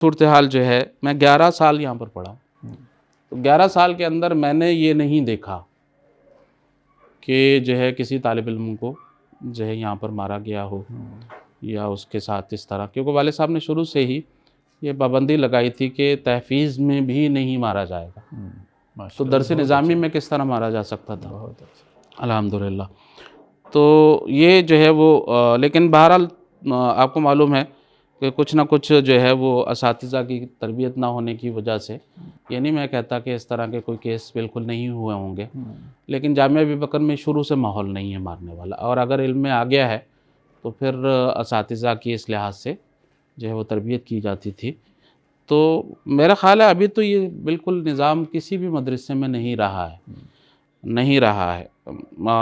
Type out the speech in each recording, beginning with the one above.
صورتحال جو ہے، میں 11 سال یہاں پر پڑھا ہوں، تو 11 سال کے اندر میں نے یہ نہیں دیکھا کہ جو ہے کسی طالب علم کو جو ہے یہاں پر مارا گیا ہو یا اس کے ساتھ اس طرح، کیونکہ والد صاحب نے شروع سے ہی یہ پابندی لگائی تھی کہ تحفیظ میں بھی نہیں مارا جائے گا، تو درس نظامی میں کس طرح مارا جا سکتا تھا؟ الحمدللہ۔ تو یہ جو ہے وہ لیکن بہرحال آپ کو معلوم ہے کہ کچھ نہ کچھ جو ہے وہ اساتذہ کی تربیت نہ ہونے کی وجہ سے، یہ نہیں میں کہتا کہ اس طرح کے کوئی کیس بالکل نہیں ہوئے ہوں گے، لیکن جامعہ ابی بکر میں شروع سے ماحول نہیں ہے مارنے والا، اور اگر علم میں آ گیا ہے تو پھر اساتذہ کی اس لحاظ سے جو ہے وہ تربیت کی جاتی تھی۔ تو میرا خیال ہے ابھی تو یہ بالکل نظام کسی بھی مدرسے میں نہیں رہا ہے،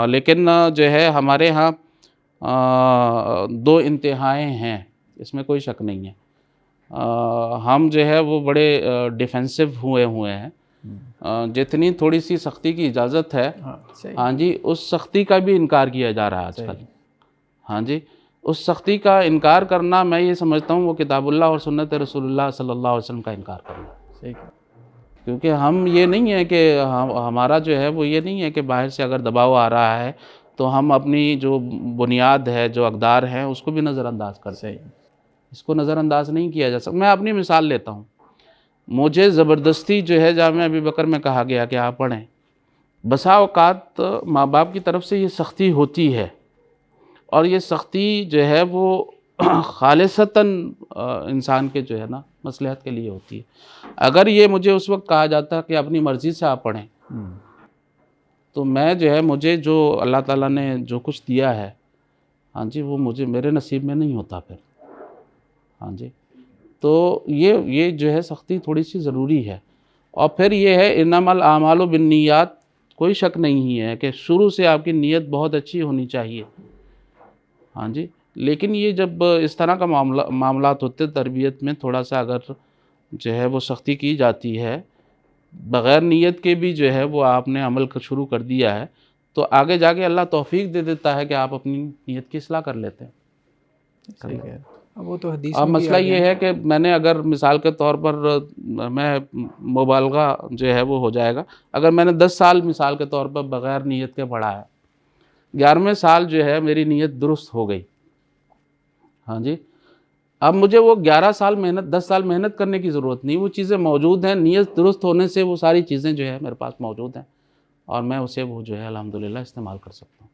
لیکن جو ہے ہمارے ہاں دو انتہائیں ہیں، اس میں کوئی شک نہیں ہے۔ ہم جو ہے وہ بڑے ڈیفینسو ہوئے ہیں، جتنی تھوڑی سی سختی کی اجازت ہے، ہاں جی، اس سختی کا بھی انکار کیا جا رہا ہے آج کل، ہاں جی، اس سختی کا انکار کرنا میں یہ سمجھتا ہوں وہ کتاب اللہ اور سنت رسول اللہ صلی اللہ علیہ وسلم کا انکار کرنا، کیونکہ ہم یہ نہیں ہے کہ ہمارا جو ہے وہ یہ نہیں ہے کہ باہر سے اگر دباؤ آ رہا ہے تو ہم اپنی جو بنیاد ہے، جو اقدار ہیں، اس کو بھی نظر انداز کرتے ہیں، اس کو نظر انداز نہیں کیا جا سکتا۔ میں اپنی مثال لیتا ہوں، مجھے زبردستی جو ہے جامعہ ابی بکر میں کہا گیا کہ آپ پڑھیں، بسا اوقات ماں باپ کی طرف سے یہ سختی ہوتی ہے، اور یہ سختی جو ہے وہ خالصتاً انسان کے جو ہے نا مصلحت کے لیے ہوتی ہے۔ اگر یہ مجھے اس وقت کہا جاتا کہ اپنی مرضی سے آپ پڑھیں، تو میں جو ہے مجھے جو اللہ تعالیٰ نے جو کچھ دیا ہے، ہاں جی، وہ مجھے میرے نصیب میں نہیں ہوتا پھر، ہاں جی، تو یہ جو ہے سختی تھوڑی سی ضروری ہے۔ اور پھر یہ ہے انما الاعمال بالنیات، کوئی شک نہیں ہے کہ شروع سے آپ کی نیت بہت اچھی ہونی چاہیے، ہاں جی، لیکن یہ جب اس طرح کا معاملات ہوتے تربیت میں تھوڑا سا اگر جو ہے وہ سختی کی جاتی ہے، بغیر نیت کے بھی جو ہے وہ آپ نے عمل شروع کر دیا ہے، تو آگے جا کے اللہ توفیق دے دیتا ہے کہ آپ اپنی نیت کی اصلاح کر لیتے ہیں۔ صحیح ہے، وہ تو حدیث اب میں بھی مسئلہ یہ ہے کہ میں نے اگر مثال کے طور پر میں مبالغہ جو ہے وہ ہو جائے گا، اگر میں نے 10 سال مثال کے طور پر بغیر نیت کے پڑھا ہے، 11ویں سال جو ہے میری نیت درست ہو گئی، ہاں جی، اب مجھے وہ 11 سال محنت 10 سال محنت کرنے کی ضرورت نہیں، وہ چیزیں موجود ہیں، نیت درست ہونے سے وہ ساری چیزیں جو ہے میرے پاس موجود ہیں، اور میں اسے وہ جو ہے الحمدللہ استعمال کر سکتا ہوں۔